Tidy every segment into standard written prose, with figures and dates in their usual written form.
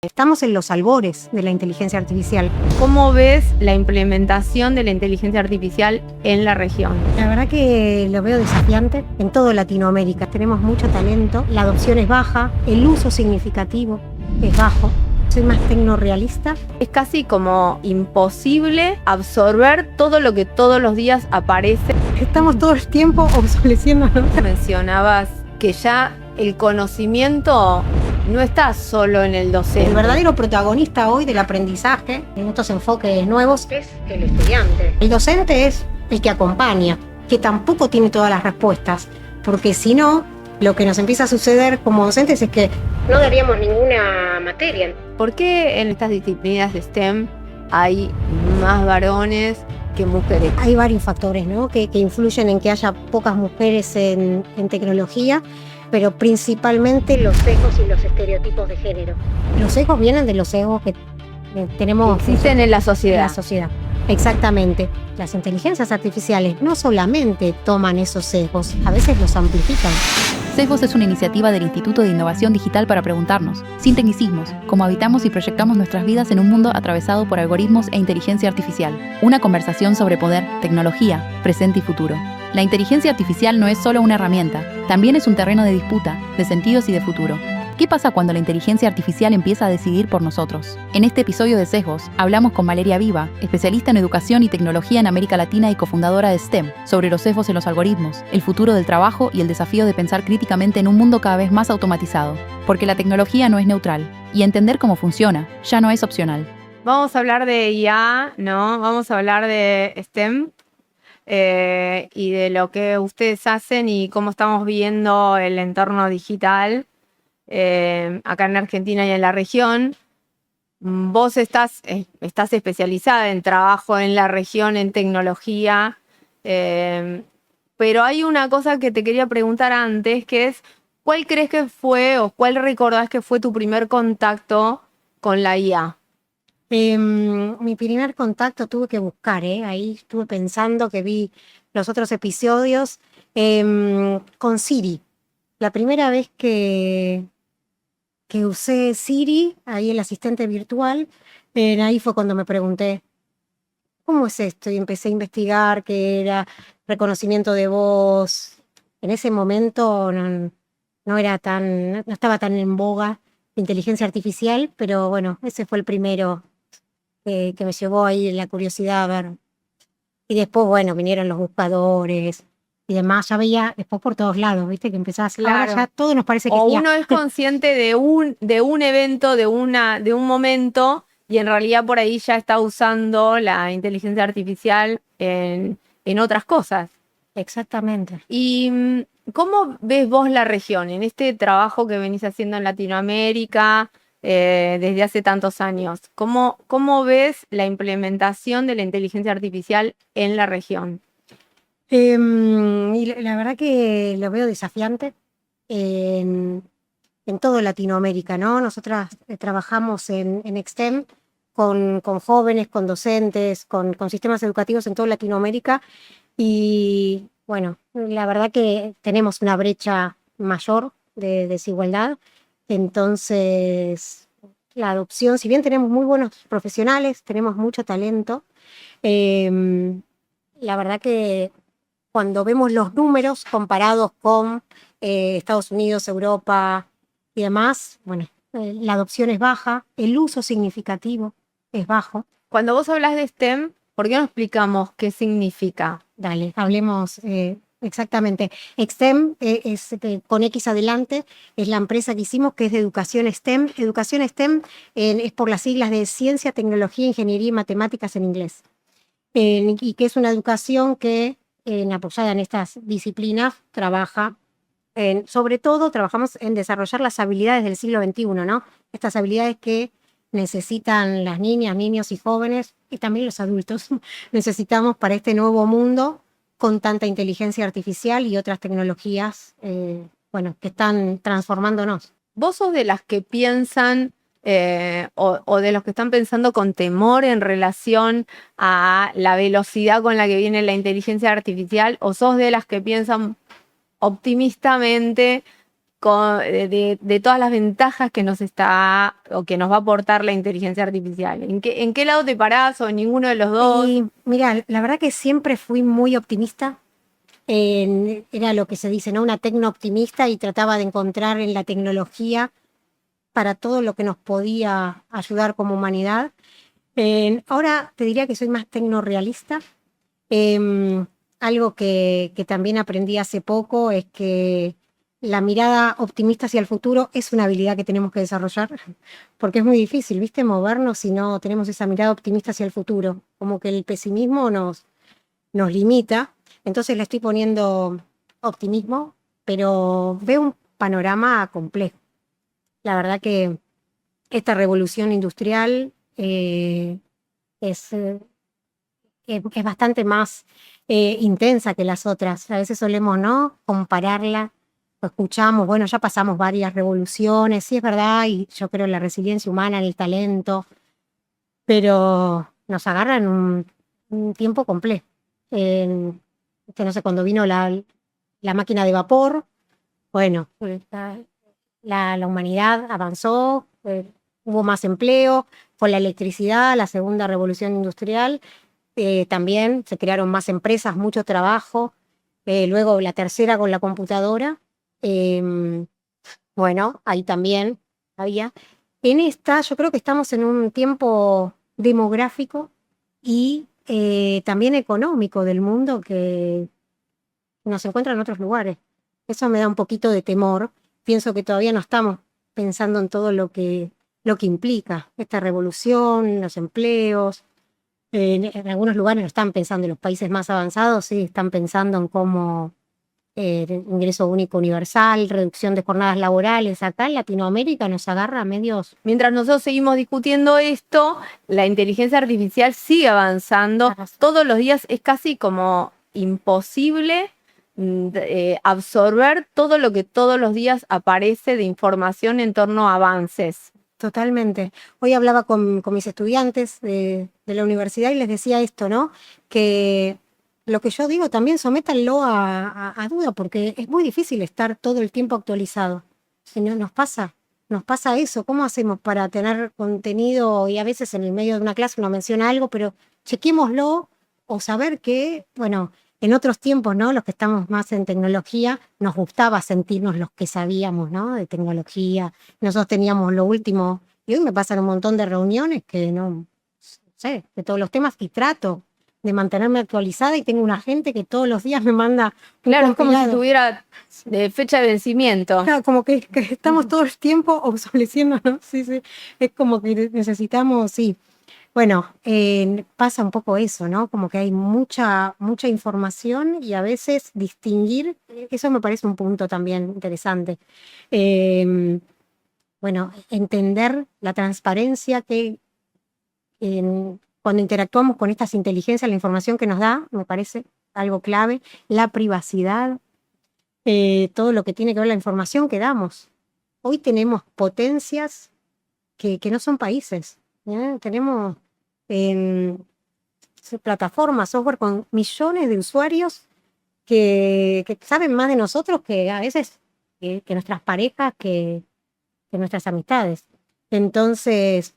Estamos en los albores de la inteligencia artificial. ¿Cómo ves la implementación de la inteligencia artificial en la región? La verdad que lo veo desafiante en toda Latinoamérica. Tenemos mucho talento, la adopción es baja, el uso significativo es bajo. Soy más tecnorealista. Es casi como imposible absorber todo lo que todos los días aparece. Estamos todo el tiempo obsoleciéndonos. Mencionabas que ya el conocimiento no está solo en el docente. El verdadero protagonista hoy del aprendizaje en estos enfoques nuevos es el estudiante. El docente es el que acompaña, que tampoco tiene todas las respuestas, porque si no, lo que nos empieza a suceder como docentes es que no daríamos ninguna materia. ¿Por qué en estas disciplinas de STEM hay más varones que mujeres? Hay varios factores, ¿no? que influyen en que haya pocas mujeres en tecnología, pero principalmente los sesgos y los estereotipos de género. Los sesgos vienen de los sesgos que tenemos que existen en la sociedad. En la sociedad. Exactamente. Las inteligencias artificiales no solamente toman esos sesgos, a veces los amplifican. Sesgos es una iniciativa del Instituto de Innovación Digital para preguntarnos, sin tecnicismos, cómo habitamos y proyectamos nuestras vidas en un mundo atravesado por algoritmos e inteligencia artificial. Una conversación sobre poder, tecnología, presente y futuro. La inteligencia artificial no es solo una herramienta, también es un terreno de disputa, de sentidos y de futuro. ¿Qué pasa cuando la inteligencia artificial empieza a decidir por nosotros? En este episodio de Sesgos, hablamos con Valeria Viva, especialista en educación y tecnología en América Latina y cofundadora de STEM, sobre los sesgos en los algoritmos, el futuro del trabajo y el desafío de pensar críticamente en un mundo cada vez más automatizado. Porque la tecnología no es neutral, y entender cómo funciona ya no es opcional. Vamos a hablar de IA, ¿no? Vamos a hablar de STEM. Y de lo que ustedes hacen y cómo estamos viendo el entorno digital acá en Argentina y en la región. Vos estás especializada en trabajo en la región, en tecnología, pero hay una cosa que te quería preguntar antes, que es, ¿cuál crees que fue o cuál recordás que fue tu primer contacto con la IA? Mi primer contacto tuve que buscar, ahí estuve pensando que vi los otros episodios con Siri. La primera vez que usé Siri, ahí el asistente virtual, ahí fue cuando me pregunté, ¿cómo es esto? Y empecé a investigar qué era reconocimiento de voz. En ese momento no estaba tan en boga la inteligencia artificial, pero bueno, ese fue el primero que me llevó ahí la curiosidad a ver. Y después, bueno, vinieron los buscadores y demás. Ya veía después por todos lados, ¿viste? Que empezás, claro. Ahora ya todo nos parece que o es IA. uno es consciente de un evento, de un momento, y en realidad por ahí ya está usando la inteligencia artificial en otras cosas. Exactamente. ¿Y cómo ves vos la región en este trabajo que venís haciendo en Latinoamérica desde hace tantos años? ¿Cómo ves la implementación de la inteligencia artificial en la región? Y la verdad que lo veo desafiante en toda Latinoamérica, ¿no? Nosotras trabajamos en STEM con jóvenes, con docentes, con sistemas educativos en toda Latinoamérica y bueno, la verdad que tenemos una brecha mayor de desigualdad, entonces la adopción, si bien tenemos muy buenos profesionales, tenemos mucho talento, la verdad que cuando vemos los números comparados con Estados Unidos, Europa y demás, bueno, la adopción es baja, el uso significativo es bajo. Cuando vos hablas de STEM, ¿por qué no explicamos qué significa? Dale, hablemos exactamente. STEM es con X adelante, es la empresa que hicimos que es de educación STEM. Educación STEM es por las siglas de Ciencia, Tecnología, Ingeniería y Matemáticas en inglés. Y que es una educación que apoyada en estas disciplinas trabaja, sobre todo trabajamos en desarrollar las habilidades del siglo XXI, ¿no? Estas habilidades que necesitan las niñas, niños y jóvenes, y también los adultos, necesitamos para este nuevo mundo con tanta inteligencia artificial y otras tecnologías, bueno, que están transformándonos. ¿Vos sos de las que piensan o de los que están pensando con temor en relación a la velocidad con la que viene la inteligencia artificial, o sos de las que piensan optimistamente de todas las ventajas que nos está o que nos va a aportar la inteligencia artificial? ¿En qué lado te parás o en ninguno de los dos? Y mira, la verdad que siempre fui muy optimista. Era lo que se dice, ¿no? Una tecno-optimista, y trataba de encontrar en la tecnología para todo lo que nos podía ayudar como humanidad. Ahora te diría que soy más tecno-realista. Algo que también aprendí hace poco es que la mirada optimista hacia el futuro es una habilidad que tenemos que desarrollar, porque es muy difícil, ¿viste? Movernos si no tenemos esa mirada optimista hacia el futuro. Como que el pesimismo nos limita. Entonces le estoy poniendo optimismo, pero veo un panorama complejo. La verdad que esta revolución industrial es, es bastante más intensa que las otras. A veces solemos, ¿no?, compararla. Lo escuchamos, bueno, ya pasamos varias revoluciones, sí es verdad, y yo creo en la resiliencia humana, en el talento, pero nos agarra en un tiempo complejo. No sé, cuando vino la máquina de vapor, bueno, la humanidad avanzó, hubo más empleo, con la electricidad, la segunda revolución industrial, también se crearon más empresas, mucho trabajo, luego la tercera con la computadora, bueno, ahí también había. En esta yo creo que estamos en un tiempo demográfico y también económico del mundo que nos encuentra en otros lugares. Eso me da un poquito de temor. Pienso que todavía no estamos pensando en todo lo que implica esta revolución, los empleos. En algunos lugares no están pensando, en los países más avanzados sí están pensando en cómo ingreso único universal, reducción de jornadas laborales. Acá en Latinoamérica nos agarra a medios. Mientras nosotros seguimos discutiendo esto, la inteligencia artificial sigue avanzando. Todos los días es casi como imposible absorber todo lo que todos los días aparece de información en torno a avances. Totalmente. Hoy hablaba con mis estudiantes de la universidad y les decía esto, ¿no? Que lo que yo digo también sométanlo a duda, porque es muy difícil estar todo el tiempo actualizado. Si no, nos pasa eso. ¿Cómo hacemos para tener contenido? Y a veces en el medio de una clase uno menciona algo, pero chequémoslo, o saber que, bueno, en otros tiempos, ¿no?, los que estamos más en tecnología, nos gustaba sentirnos los que sabíamos, ¿no?, de tecnología. Nosotros teníamos lo último, y hoy me pasan un montón de reuniones que no sé, de todos los temas, y trato de mantenerme actualizada, y tengo una gente que todos los días me manda un Claro, es como si compilado. tuviera fecha de vencimiento. Claro, como que estamos todo el tiempo obsoleciendo, ¿no? Sí, sí. Es como que necesitamos, sí. Bueno, pasa un poco eso, ¿no? Como que hay mucha información, y a veces distinguir, eso me parece un punto también interesante. Bueno, entender la transparencia que cuando interactuamos con estas inteligencias, la información que nos da, me parece algo clave, la privacidad, todo lo que tiene que ver la información que damos. Hoy tenemos potencias que no son países, ¿eh? Tenemos plataformas, software con millones de usuarios que saben más de nosotros que a veces que nuestras parejas, que nuestras amistades. Entonces,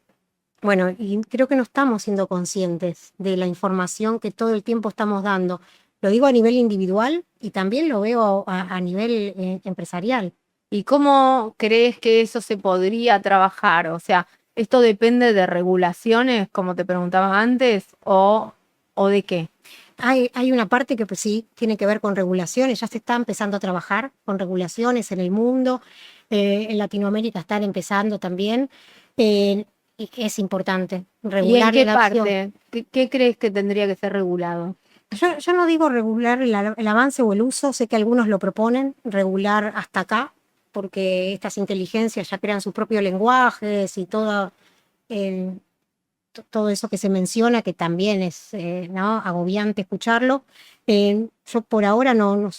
bueno, y creo que no estamos siendo conscientes de la información que todo el tiempo estamos dando. Lo digo a nivel individual y también lo veo a nivel empresarial. ¿Y cómo crees que eso se podría trabajar? O sea, ¿esto depende de regulaciones, como te preguntaba antes, o de qué? Hay una parte que pues sí tiene que ver con regulaciones, ya se está empezando a trabajar con regulaciones en el mundo, en Latinoamérica están empezando también, y es importante ¿Y en regular qué la adopción. parte? ¿Qué crees que tendría que ser regulado? Yo no digo regular el avance o el uso, sé que algunos lo proponen, regular hasta acá, porque estas inteligencias ya crean sus propios lenguajes y todo eso que se menciona, que también es, ¿no?, agobiante escucharlo. Yo por ahora no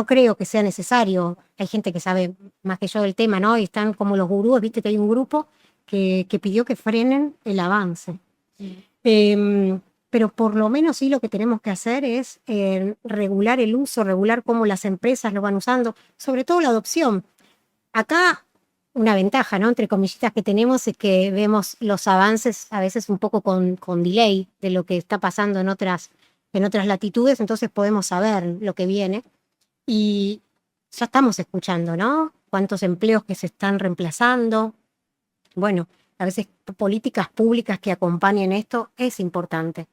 creo que sea necesario. Hay gente que sabe más que yo del tema, ¿no? Y están como los gurús, viste que hay un grupo que pidió que frenen el avance. Pero por lo menos sí lo que tenemos que hacer es regular el uso, regular cómo las empresas lo van usando, sobre todo la adopción. Acá una ventaja, ¿no? Entre comillitas que tenemos es que vemos los avances a veces un poco con delay de lo que está pasando en otras latitudes, entonces podemos saber lo que viene. Y ya estamos escuchando, ¿no? Cuántos empleos que se están reemplazando. Bueno, a veces políticas públicas que acompañen esto es importante.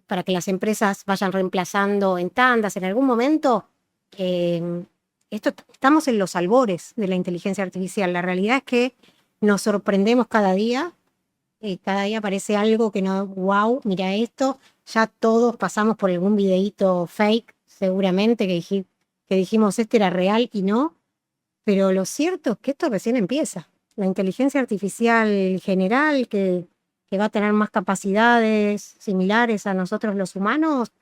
Para que las empresas vayan reemplazando en tandas en algún momento. Estamos en los albores de la inteligencia artificial. La realidad es que nos sorprendemos cada día aparece algo que no, wow, mira esto, ya todos pasamos por algún videíto fake, seguramente, que dijimos este era real y no, pero lo cierto es que esto recién empieza. La inteligencia artificial general, que va a tener más capacidades similares a nosotros los humanos,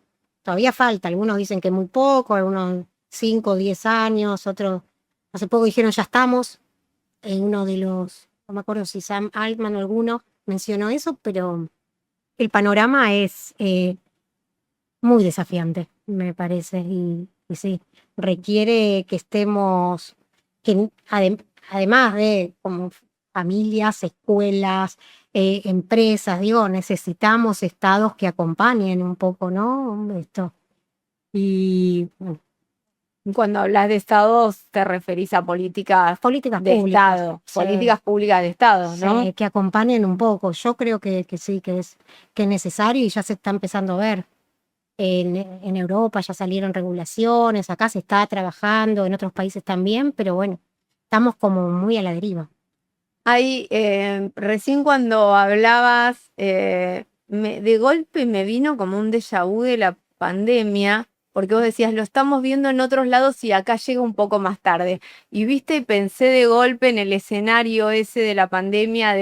todavía falta. Algunos dicen que muy poco, algunos 5 o 10 años, otros hace poco dijeron ya estamos. Uno de los, no me acuerdo si Sam Altman o alguno mencionó eso, pero el panorama es muy desafiante, me parece, y sí, requiere que estemos, además de como familias, escuelas, empresas, digo, necesitamos estados que acompañen un poco, ¿no? Esto. Y bueno, Cuando hablas de estados, te referís a políticas políticas de públicas, Estado, sí, políticas públicas de Estado, ¿no? sí, que acompañen un poco. Yo creo que sí, que es necesario y ya se está empezando a ver. En Europa ya salieron regulaciones, acá se está trabajando, en otros países también, pero bueno, estamos como muy a la deriva. Ahí, recién cuando hablabas, de golpe me vino como un déjà vu de la pandemia, porque vos decías, lo estamos viendo en otros lados y acá llega un poco más tarde. Y viste, pensé de golpe en el escenario ese de la pandemia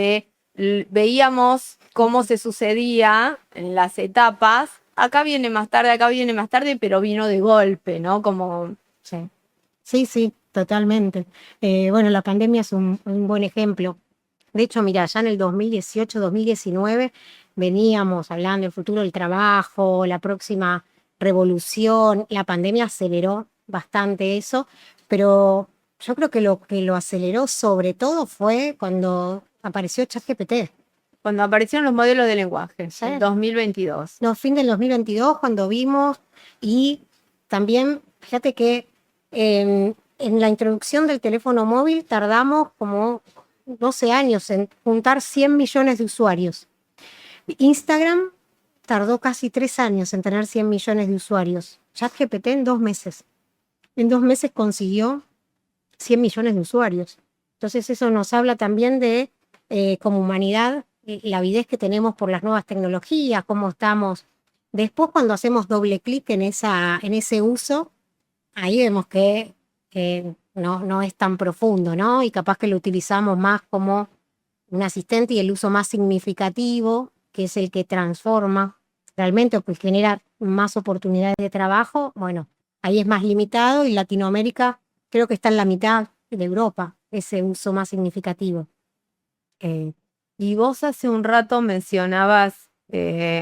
veíamos cómo se sucedía en las etapas. Acá viene más tarde, pero vino de golpe, ¿no? Como, Sí, sí, sí, totalmente. Bueno, la pandemia es un buen ejemplo. De hecho, mira, ya en el 2018, 2019 veníamos hablando del futuro del trabajo, la próxima revolución. La pandemia aceleró bastante eso, pero yo creo que lo aceleró sobre todo fue cuando apareció ChatGPT. cuando aparecieron los modelos de lenguaje, Sí. en 2022. No, fin del 2022, cuando vimos, y también, fíjate que en la introducción del teléfono móvil tardamos como 12 años en juntar 100 millones de usuarios. Instagram tardó casi 3 años en tener 100 millones de usuarios. ChatGPT en 2 meses. En 2 meses consiguió 100 millones de usuarios. Entonces eso nos habla también de, como humanidad, la avidez que tenemos por las nuevas tecnologías, cómo estamos. Después, cuando hacemos doble clic en ese uso, ahí vemos que no es tan profundo, ¿no? Y capaz que lo utilizamos más como un asistente y el uso más significativo, que es el que transforma realmente o que genera más oportunidades de trabajo, bueno, ahí es más limitado y Latinoamérica creo que está en la mitad de Europa, ese uso más significativo. Y vos hace un rato mencionabas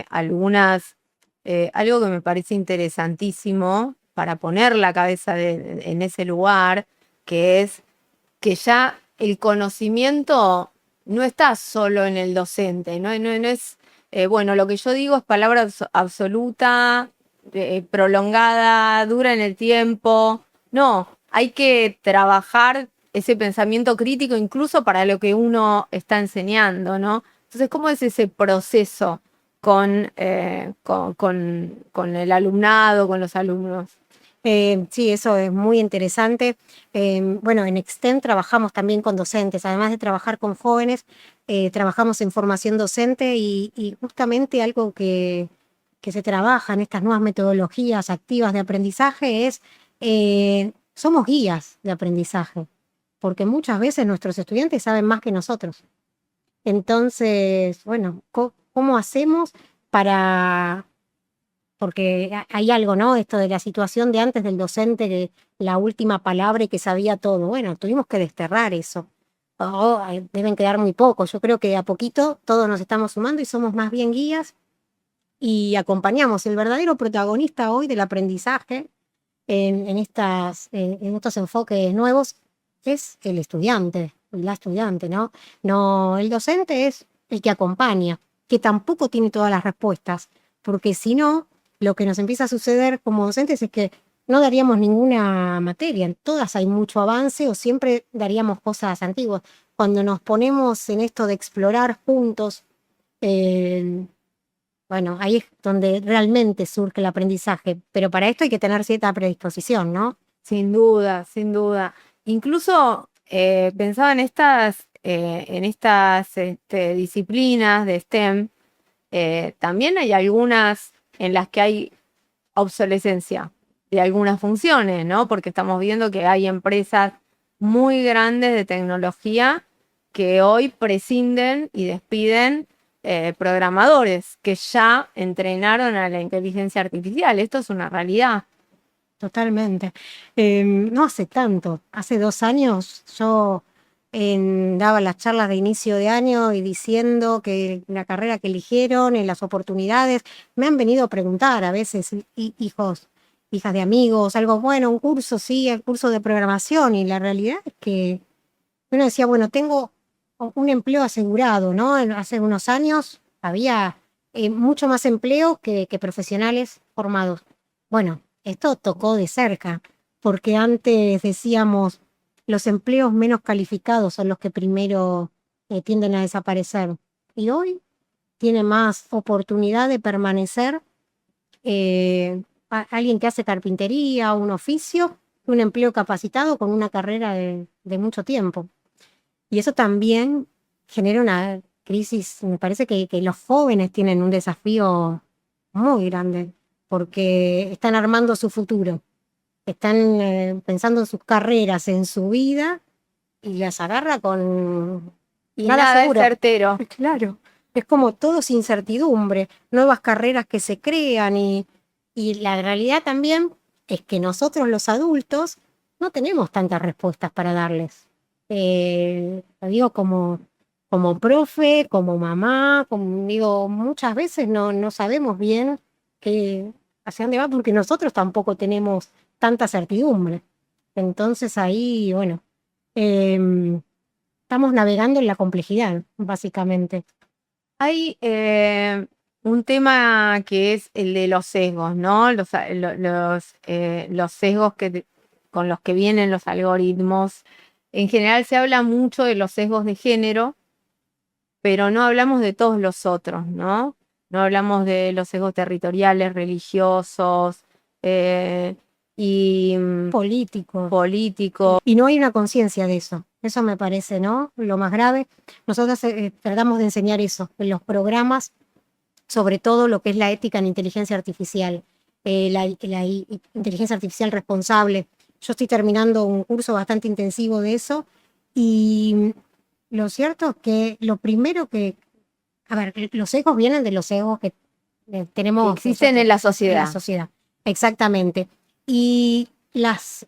algo que me parece interesantísimo para poner la cabeza en ese lugar, que es que ya el conocimiento no está solo en el docente, no es, bueno, lo que yo digo es palabra absoluta, prolongada, dura en el tiempo. No, hay que trabajar ese pensamiento crítico incluso para lo que uno está enseñando, ¿no? Entonces, ¿cómo es ese proceso con el alumnado, con los alumnos? Sí, eso es muy interesante. Bueno, en Extend trabajamos también con docentes, además de trabajar con jóvenes, trabajamos en formación docente y justamente algo que se trabaja en estas nuevas metodologías activas de aprendizaje es, somos guías de aprendizaje, porque muchas veces nuestros estudiantes saben más que nosotros. Entonces, bueno, ¿cómo hacemos para...? Porque hay algo, ¿no? Esto de la situación de antes del docente, que la última palabra y que sabía todo. Bueno, tuvimos que desterrar eso. Deben quedar muy pocos. Yo creo que de a poquito todos nos estamos sumando y somos más bien guías y acompañamos. El verdadero protagonista hoy del aprendizaje en estos enfoques nuevos es el estudiante, la estudiante, ¿no? No, el docente es el que acompaña, que tampoco tiene todas las respuestas, porque si no, lo que nos empieza a suceder como docentes es que no daríamos ninguna materia, en todas hay mucho avance o siempre daríamos cosas antiguas. Cuando nos ponemos en esto de explorar juntos, eh, bueno, ahí es donde realmente surge el aprendizaje, pero para esto hay que tener cierta predisposición, ¿no? Sin duda, sin duda. Incluso pensaba en estas disciplinas de STEM, también hay algunas en las que hay obsolescencia de algunas funciones, ¿no? Porque estamos viendo que hay empresas muy grandes de tecnología que hoy prescinden y despiden programadores que ya entrenaron a la inteligencia artificial. Esto es una realidad. Totalmente. No hace tanto, hace 2 años yo daba las charlas de inicio de año y diciendo que la carrera que eligieron, en las oportunidades, me han venido a preguntar a veces hijos, hijas de amigos, algo bueno, un curso, sí, el curso de programación, y la realidad es que uno decía, bueno, tengo un empleo asegurado, ¿no? Hace unos años había mucho más empleo que profesionales formados. Bueno, esto tocó de cerca, porque antes decíamos, los empleos menos calificados son los que primero tienden a desaparecer. Y hoy tiene más oportunidad de permanecer alguien que hace carpintería, un oficio, un empleo capacitado con una carrera de mucho tiempo. Y eso también genera una crisis. Me parece que los jóvenes tienen un desafío muy grande porque están armando su futuro, están pensando en sus carreras, en su vida, y las agarra con Y nada nada es seguro. certero. Claro, es como todo es incertidumbre, nuevas carreras que se crean y la realidad también es que nosotros los adultos no tenemos tantas respuestas para darles. Lo digo como profe, como mamá, como digo, muchas veces no sabemos bien hacia dónde va porque nosotros tampoco tenemos tanta certidumbre. Entonces ahí, bueno, em, estamos navegando en la complejidad, básicamente. Hay un tema que es el de los sesgos, ¿no? Los sesgos con los que vienen los algoritmos. En general se habla mucho de los sesgos de género, pero no hablamos de todos los otros, ¿no? No hablamos de los sesgos territoriales, religiosos y Político. Y no hay una conciencia de eso. Eso me parece, ¿no? Lo más grave. Nosotros tratamos de enseñar eso en los programas, sobre todo lo que es la ética en inteligencia artificial, la inteligencia artificial responsable. Yo estoy terminando un curso bastante intensivo de eso y lo cierto es que lo primero a ver, los egos vienen de los egos que tenemos. Existen en la sociedad. En la sociedad, exactamente. Y las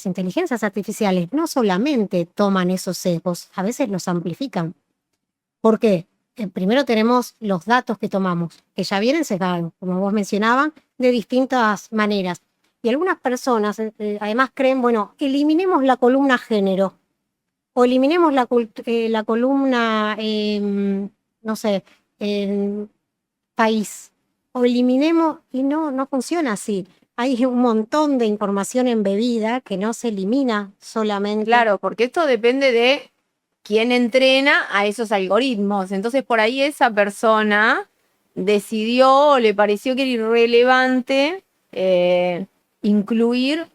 inteligencias artificiales no solamente toman esos sesgos, a veces los amplifican. ¿Por qué? Primero tenemos los datos que tomamos, que ya vienen sesgados, como vos mencionabas, de distintas maneras. Y algunas personas además creen, bueno, eliminemos la columna género, o eliminemos la columna, no sé, país, o eliminemos, y no funciona así. Hay un montón de información embebida que no se elimina solamente. Claro, porque esto depende de quién entrena a esos algoritmos. Entonces, por ahí esa persona decidió o le pareció que era irrelevante incluir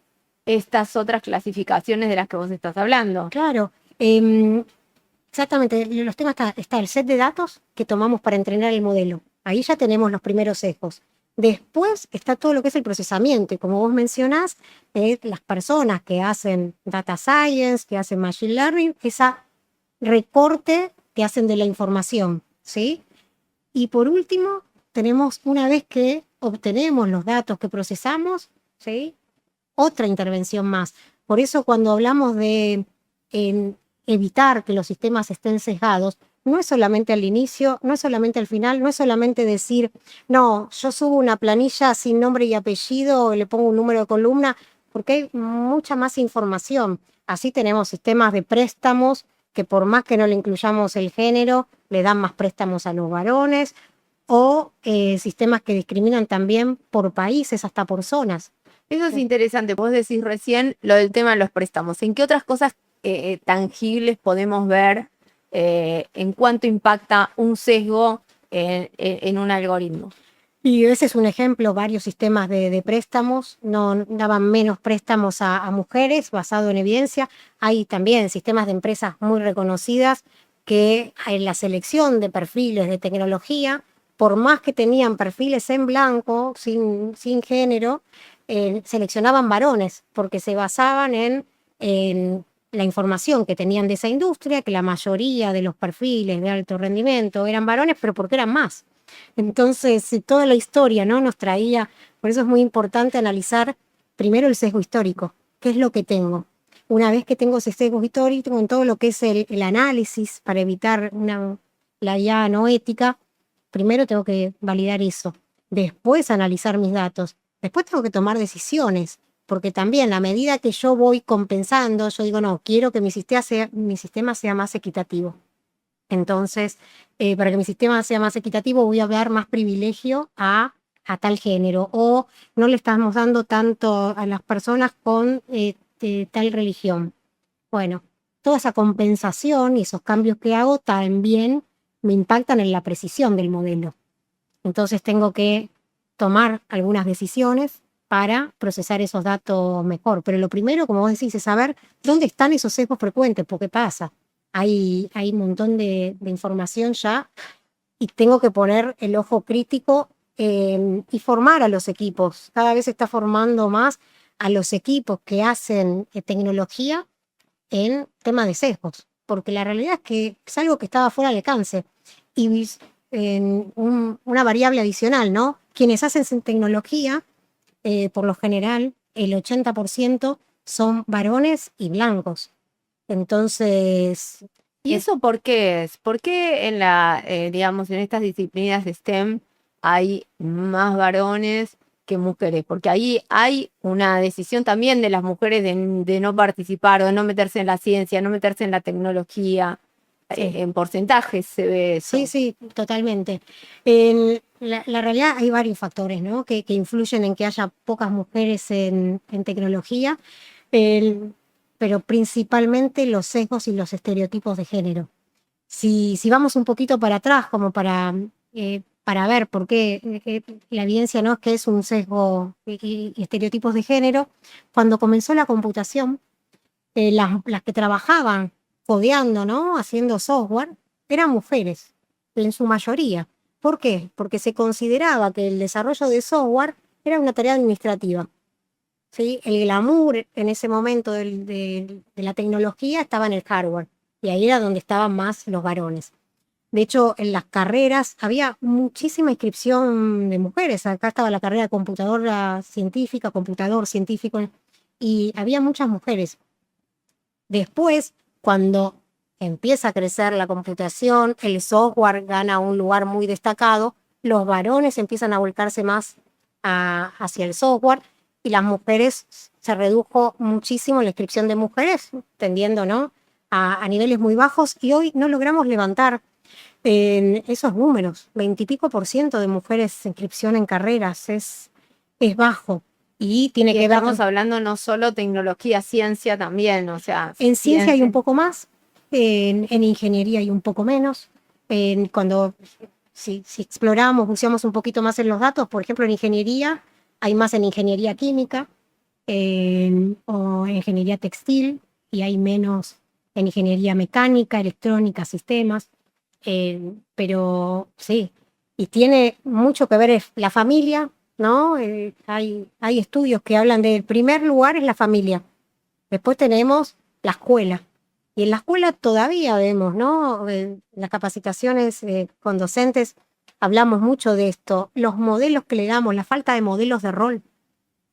estas otras clasificaciones de las que vos estás hablando. Claro, exactamente. Los temas está el set de datos que tomamos para entrenar el modelo. Ahí ya tenemos los primeros sesgos. Después está todo lo que es el procesamiento, y como vos mencionás, las personas que hacen data science, que hacen machine learning, esa recorte que hacen de la información, ¿sí? Y por último, tenemos, una vez que obtenemos los datos que procesamos, ¿sí?, otra intervención más. Por eso cuando hablamos de evitar que los sistemas estén sesgados, no es solamente al inicio, no es solamente al final, no es solamente decir, no, yo subo una planilla sin nombre y apellido, le pongo un número de columna, porque hay mucha más información. Así tenemos sistemas de préstamos que por más que no le incluyamos el género, le dan más préstamos a los varones, o sistemas que discriminan también por países, hasta por zonas. Eso es interesante. Vos decís recién lo del tema de los préstamos. ¿En qué otras cosas tangibles podemos ver en cuánto impacta un sesgo en un algoritmo? Y ese es un ejemplo, varios sistemas de préstamos no daban menos préstamos a mujeres basado en evidencia. Hay también sistemas de empresas muy reconocidas que en la selección de perfiles de tecnología, por más que tenían perfiles en blanco, sin género, seleccionaban varones porque se basaban en la información que tenían de esa industria, que la mayoría de los perfiles de alto rendimiento eran varones, pero porque eran más. Entonces, toda la historia, ¿no? Nos traía, por eso es muy importante analizar primero el sesgo histórico, qué es lo que tengo. Una vez que tengo ese sesgo histórico, en todo lo que es el análisis para evitar la IA no ética, primero tengo que validar eso, después analizar mis datos, después tengo que tomar decisiones, porque también a medida que yo voy compensando, yo digo, no, quiero que mi sistema sea más equitativo. Entonces, para que mi sistema sea más equitativo, voy a dar más privilegio a tal género, o no le estamos dando tanto a las personas con tal religión. Bueno, toda esa compensación y esos cambios que hago también me impactan en la precisión del modelo. Entonces tengo que tomar algunas decisiones para procesar esos datos mejor. Pero lo primero, como vos decís, es saber dónde están esos sesgos frecuentes, porque pasa. Hay un montón de información ya y tengo que poner el ojo crítico y formar a los equipos. Cada vez se está formando más a los equipos que hacen tecnología en tema de sesgos, porque la realidad es que es algo que estaba fuera del alcance. Y una variable adicional, ¿no? Quienes hacen tecnología, por lo general, el 80% son varones y blancos. Entonces, ¿Y eso por qué es? ¿Por qué digamos, en estas disciplinas de STEM hay más varones que mujeres? Porque ahí hay una decisión también de las mujeres de no participar o de no meterse en la ciencia, no meterse en la tecnología. sí. En porcentajes se ve eso. Sí, totalmente. La realidad hay varios factores, ¿no? que influyen en que haya pocas mujeres en tecnología, pero principalmente los sesgos y los estereotipos de género. Si vamos un poquito para atrás, como para ver por qué la evidencia no es que es un sesgo y estereotipos de género, cuando comenzó la computación, las que trabajaban codeando, ¿no? Haciendo software, eran mujeres, en su mayoría. ¿Por qué? Porque se consideraba que el desarrollo de software era una tarea administrativa. ¿Sí? El glamour en ese momento de la tecnología estaba en el hardware, y ahí era donde estaban más los varones. De hecho, en las carreras había muchísima inscripción de mujeres. Acá estaba la carrera de computadora científica, computador científico, y había muchas mujeres. Después, cuando empieza a crecer la computación, el software gana un lugar muy destacado, los varones empiezan a volcarse más hacia el software, y las mujeres se redujo muchísimo la inscripción de mujeres, tendiendo, ¿no? a niveles muy bajos, y hoy no logramos levantar esos números. 20 y pico % de mujeres en inscripción en carreras es bajo. Y tiene que ver. Estamos hablando no solo tecnología, ciencia también, o sea. En ciencia hay un poco más, en ingeniería hay un poco menos. Si exploramos, buceamos un poquito más en los datos, por ejemplo, en ingeniería hay más en ingeniería química o ingeniería textil, y hay menos en ingeniería mecánica, electrónica, sistemas. Pero sí, y tiene mucho que ver la familia, ¿no? Hay estudios que hablan del primer lugar es la familia. Después tenemos la escuela. Y en la escuela todavía vemos, ¿no? Las capacitaciones con docentes hablamos mucho de esto. Los modelos que le damos, la falta de modelos de rol.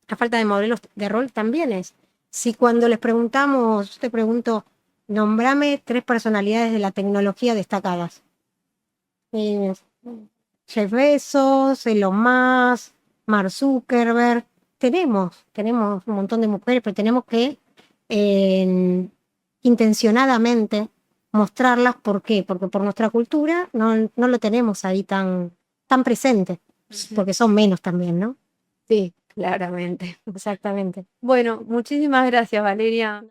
La falta de modelos de rol también es. Si cuando les preguntamos, yo te pregunto, nombrame 3 personalidades de la tecnología destacadas. Jeff Bezos, Elon Musk, Mark Zuckerberg. Tenemos un montón de mujeres, pero tenemos que intencionadamente mostrarlas. ¿Por qué? Porque por nuestra cultura no lo tenemos ahí tan presente, porque son menos también, ¿no? Sí, claramente. Exactamente. Bueno, muchísimas gracias, Valeria.